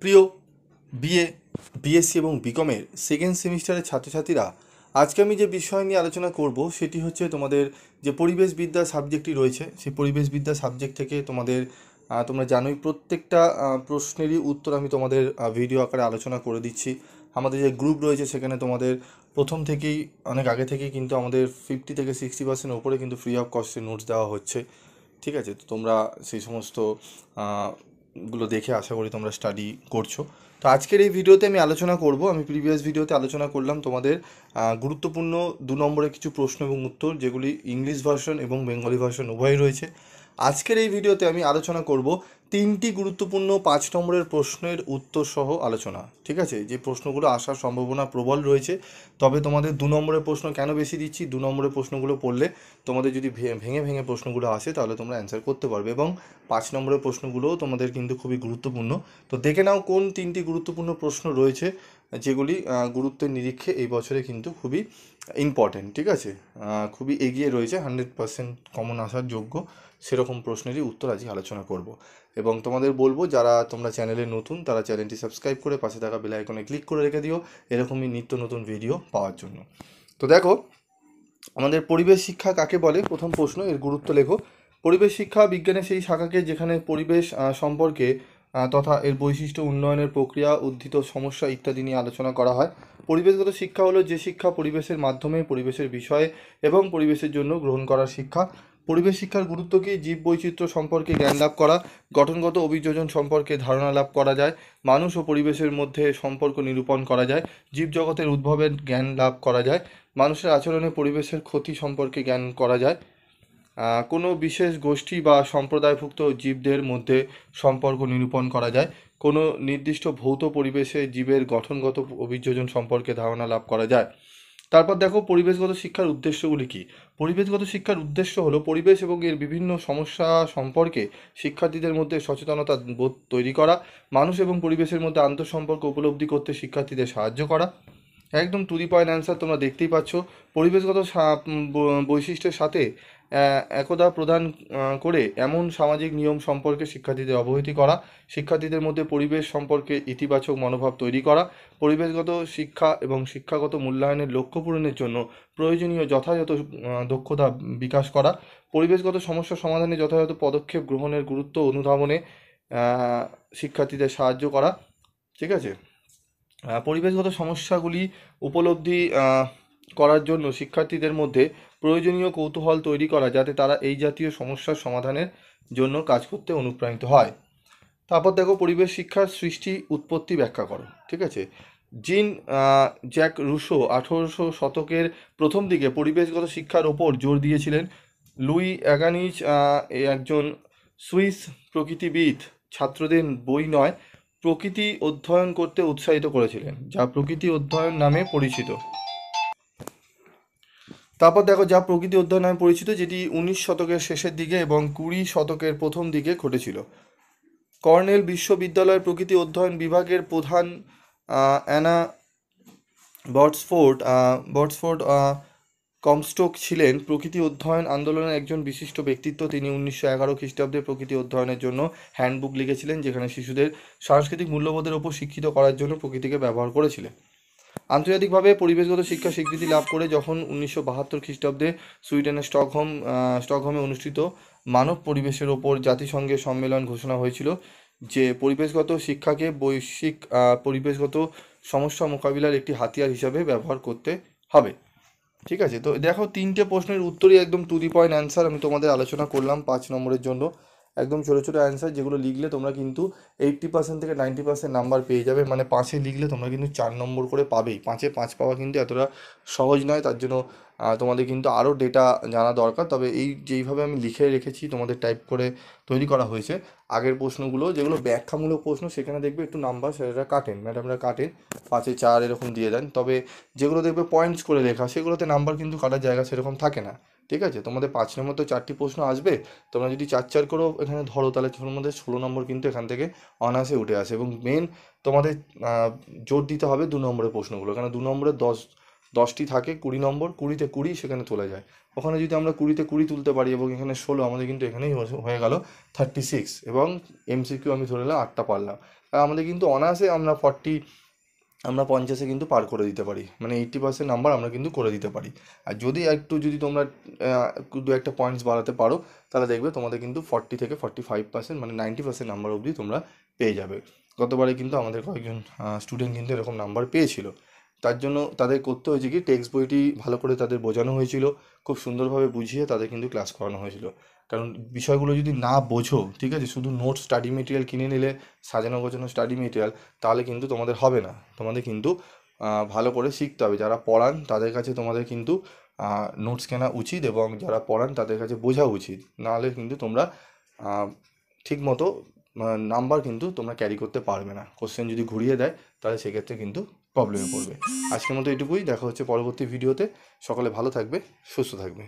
প্রিয় BA BSc এবং বিকমের second সেমিস্টারের ছাত্রছাত্রীরা, আজকে আমি যে বিষয় নিয়ে আলোচনা করব সেটি হচ্ছে তোমাদের যে পরিবেশবিদ্যা সাবজেক্টটি রয়েছে, সেই পরিবেশবিদ্যা সাবজেক্ট থেকে তোমরা জানোই প্রত্যেকটা প্রশ্নেরই উত্তর আমি তোমাদের ভিডিও আকারে আলোচনা করে দিচ্ছি। আমাদের যে গ্রুপ রয়েছে সেখানে তোমাদের প্রথম থেকেই অনেক আগে থেকেই কিন্তু আমাদের 50 থেকে 60% ওপরে কিন্তু ফ্রি অফ কস্টে নোটস দেওয়া হচ্ছে। ঠিক আছে, তো তোমরা সেই সমস্ত গুলো দেখে আশা করি তোমরা স্টাডি করছো। তো আজকের এই ভিডিওতে আমি আলোচনা করব, আমি প্রিভিয়াস ভিডিওতে আলোচনা করলাম তোমাদের গুরুত্বপূর্ণ 2 নম্বরের কিছু প্রশ্ন এবং উত্তর, যেগুলি ইংলিশ ভার্সন এবং বেঙ্গলি ভার্সন উভয়ই রয়েছে। আজকের এই ভিডিওতে আমি আলোচনা করব 3টি গুরুত্বপূর্ণ 5 নম্বরের প্রশ্নের উত্তর সহ আলোচনা। ঠিক আছে, যে প্রশ্নগুলো আসার সম্ভাবনা প্রবল রয়েছে, তবে তোমাদের 2 নম্বরের প্রশ্ন কেন বেশি দিচ্ছি, 2 নম্বরের প্রশ্নগুলো পড়লে তোমাদের যদি ভেঙে ভেঙে প্রশ্নগুলো আসে তাহলে তোমরা অ্যান্সার করতে পারবে, এবং 5 নম্বরের প্রশ্নগুলোও তোমাদের কিন্তু খুবই গুরুত্বপূর্ণ। তো দেখে নাও কোন 3টি গুরুত্বপূর্ণ প্রশ্ন রয়েছে যেগুলি গুরুত্বের নিরীক্ষে এই বছরে কিন্তু খুবই ইম্পর্ট্যান্ট। ঠিক আছে, খুবই এগিয়ে রয়েছে, 100% কমন আসার যোগ্য সেরকম প্রশ্নেরই উত্তর আজকে আলোচনা করব। এবং তোমাদের বলবো, যারা তোমরা চ্যানেলে নতুন তারা চ্যানেলটি সাবস্ক্রাইব করে পাশে থাকা বেল আইকনে ক্লিক করে রেখে দিও এরকমই নিত্য নতুন ভিডিও পাওয়ার জন্য। তো দেখো, আমাদের পরিবেশ শিক্ষা কাকে বলে, প্রথম প্রশ্ন, এর গুরুত্ব লেখো। পরিবেশ শিক্ষা বিজ্ঞানের সেই শাখাকে যেখানে পরিবেশ সম্পর্কে তথা এর বৈশিষ্ট্য, উন্নয়নের প্রক্রিয়া, উদ্ভিদ সমস্যা ইত্যাদি নিয়ে আলোচনা করা হয়। পরিবেশগত শিক্ষা হলো যে শিক্ষা পরিবেশের মাধ্যমে পরিবেশের বিষয়ে এবং পরিবেশের জন্য গ্রহণ করার শিক্ষা। পরিবেশ শিক্ষার গুরুত্ব কি? জীব বৈচিত্র্য সম্পর্কে জ্ঞান লাভ করা, গঠনগত অভিযোজন সম্পর্কে ধারণা লাভ করা যায়, মানুষ ও পরিবেশের মধ্যে সম্পর্ক নিরূপণ করা যায়, জীবজগতের উদ্ভবের জ্ঞান লাভ করা যায়, মানুষের আচরণে পরিবেশের ক্ষতি সম্পর্কে জ্ঞান করা যায়, কোনো বিশেষ গোষ্ঠী বা সম্প্রদায়ভুক্ত জীবদের মধ্যে সম্পর্ক নিরূপণ করা যায়, কোনো নির্দিষ্ট ভৌত পরিবেশে জীবের গঠনগত অভিযোজন সম্পর্কে ধারণা লাভ করা যায়। তারপর দেখো, পরিবেশগত শিক্ষার উদ্দেশ্যগুলি কী। পরিবেশগত শিক্ষার উদ্দেশ্য হলো পরিবেশ এবং এর বিভিন্ন সমস্যা সম্পর্কে শিক্ষার্থীদের মধ্যে সচেতনতা বোধ তৈরি করা, মানুষ এবং পরিবেশের মধ্যে আন্তঃসম্পর্ক উপলব্ধি করতে শিক্ষার্থীদের সাহায্য করা। একদম টু দি পয়েন্ট অ্যান্সার তোমরা দেখতেই পাচ্ছ। পরিবেশগত বৈশিষ্ট্যের সাথে একদা প্রদান করে এমন সামাজিক নিয়ম সম্পর্কে শিক্ষার্থীদের অবহিত করা, শিক্ষার্থীদের মধ্যে পরিবেশ সম্পর্কে ইতিবাচক মনোভাব তৈরি করা, পরিবেশগত শিক্ষা এবং শিক্ষাগত মূল্যায়নের লক্ষ্য পূরণের জন্য প্রয়োজনীয় যথাযথ দক্ষতা বিকাশ করা, পরিবেশগত সমস্যা সমাধানে যথাযথ পদক্ষেপ গ্রহণের গুরুত্ব অনুধাবনে শিক্ষার্থীদের সাহায্য করা। ঠিক আছে, পরিবেশগত সমস্যাগুলি উপলব্ধি করার জন্য শিক্ষার্থীদের মধ্যে প্রয়োজনীয় কৌতূহল তৈরি করা, যাতে তারা এই জাতীয় সমস্যার সমাধানের জন্য কাজ করতে অনুপ্রাণিত হয়। তারপর দেখো, পরিবেশ শিক্ষার সৃষ্টি উৎপত্তি ব্যাখ্যা করো। ঠিক আছে, জিন জ্যাক রুশো 1800 শতকের প্রথম দিকে পরিবেশগত শিক্ষার ওপর জোর দিয়েছিলেন। লুই অ্যাগানিজ একজন সুইস প্রকৃতিবিদ ছাত্রদের বই নয়, প্রকৃতি অধ্যয়ন করতে উৎসাহিত করেছিলেন, যা প্রকৃতি অধ্যয়ন নামে পরিচিত। তারপর দেখো, যা প্রকৃতি অধ্যয়ন নামে পরিচিত, যেটি 19 শতকের শেষের দিকে এবং 20 শতকের প্রথম দিকে ঘটেছিল। কর্নেল বিশ্ববিদ্যালয়ের প্রকৃতি অধ্যয়ন বিভাগের প্রধান অ্যানা বটসফোর্ড কমস্টোক ছিলেন প্রকৃতি অধ্যয়ন আন্দোলনের একজন বিশিষ্ট ব্যক্তিত্ব। তিনি 1911 খ্রিস্টাব্দে প্রকৃতি অধ্যয়নের জন্য হ্যান্ডবুক লিখেছিলেন, যেখানে শিশুদের সাংস্কৃতিক মূল্যবোধের ওপর শিক্ষিত করার জন্য প্রকৃতিকে ব্যবহার করেছিলেন। আন্তর্জাতিকভাবে পরিবেশগত শিক্ষা স্বীকৃতি লাভ করে যখন 1972 খ্রিস্টাব্দে সুইডেনের স্টকহোমে অনুষ্ঠিত মানব পরিবেশের ওপর জাতিসংঘের সম্মেলন ঘোষণা হয়েছিল যে পরিবেশগত শিক্ষাকে বৈশ্বিক পরিবেশগত সমস্যা মোকাবিলার একটি হাতিয়ার হিসাবে ব্যবহার করতে হবে। ঠিক আছে, তো দেখো 3টে প্রশ্নের উত্তরই একদম টু দি পয়েন্ট অ্যান্সার আমি তোমাদের আলোচনা করলাম 5 নম্বরের জন্য। একদম ছোটো ছোটো অ্যান্সার, যেগুলো লিখলে তোমরা কিন্তু 80% থেকে 90% নাম্বার পেয়ে যাবে। মানে 5-এ লিখলে তোমরা কিন্তু 4 নম্বর করে পাবেই। 5-এ 5 পাওয়া কিন্তু এতটা সহজ নয়, তার জন্য তোমাদের কিন্তু আরও ডেটা জানা দরকার। তবে এই যেইভাবে আমি লিখে রেখেছি, তোমাদের টাইপ করে তৈরি করা হয়েছে, আগের প্রশ্নগুলো যেগুলো ব্যাখ্যামূলক প্রশ্ন সেখানে দেখবে একটু নাম্বার সেটা কাটেন, ম্যাডামরা কাটেন, 5-এ 4 এরকম দিয়ে দেন। তবে যেগুলো দেখবে পয়েন্টস করে লেখা, সেগুলোতে নাম্বার কিন্তু কাটার জায়গা সেরকম থাকে না। ঠিক আছে, তোমাদের 5 নম্বর তো 4টি প্রশ্ন আসবে, তোমরা যদি 4-4 করেও এখানে ধরো তাহলে তোমাদের 16 নম্বর কিন্তু এখান থেকে অনায়াসে উঠে আসে। এবং মেন তোমাদের জোর দিতে হবে 2 নম্বরের প্রশ্নগুলো, কারণ 2 নম্বরের 10টি থাকে 20 নম্বর, 20তে 20 সেখানে তোলা যায়। ওখানে যদি আমরা 20তে 20 তুলতে পারি এবং এখানে 16, আমাদের কিন্তু এখানেই হয়ে গেল 36। এবং এমসিকিউ আমি ধরে নিলাম 8টা পারলাম, আর আমাদের কিন্তু অনায়াসে আমরা 50-এ কিন্তু পার করে দিতে পারি, মানে 80% নাম্বার আমরা কিন্তু করে দিতে পারি। আর যদি তোমরা দু একটা পয়েন্টস বাড়াতে পারো, তাহলে দেখবে তোমাদের কিন্তু 40 থেকে 45%, মানে 90% নাম্বার অবধি তোমরা পেয়ে যাবে। গতবারে কিন্তু আমাদের কয়েকজন স্টুডেন্ট কিন্তু এরকম নাম্বার পেয়েছিল। তার জন্য তাদের করতে হয়েছে কি, টেক্সট বইটি ভালো করে তাদের বোঝানো হয়েছিল, খুব সুন্দরভাবে বুঝিয়ে তাদের কিন্তু ক্লাস করানো হয়েছিল। কারণ বিষয়গুলো যদি না বোঝো, ঠিক আছে, শুধু নোট স্টাডি মেটেরিয়াল কিনে নিলে, সাজানো গোছানো স্টাডি মেটেরিয়াল, তাহলে কিন্তু তোমাদের হবে না। তোমাদের কিন্তু ভালো করে শিখতে হবে। যারা পড়ান তাদের কাছে তোমাদের কিন্তু নোটস কেনা উচিত, এবং যারা পড়ান তাদের কাছে বোঝা উচিত। নাহলে কিন্তু তোমরা ঠিক মতো নাম্বার কিন্তু তোমরা ক্যারি করতে পারবে না। কোশ্চেন যদি ঘুরিয়ে দেয়, তাহলে সেক্ষেত্রে কিন্তু প্রবলেমে পড়বে। আজকের মতো এটুকুই, দেখা হচ্ছে পরবর্তী ভিডিওতে। সকলে ভালো থাকবে, সুস্থ থাকবে।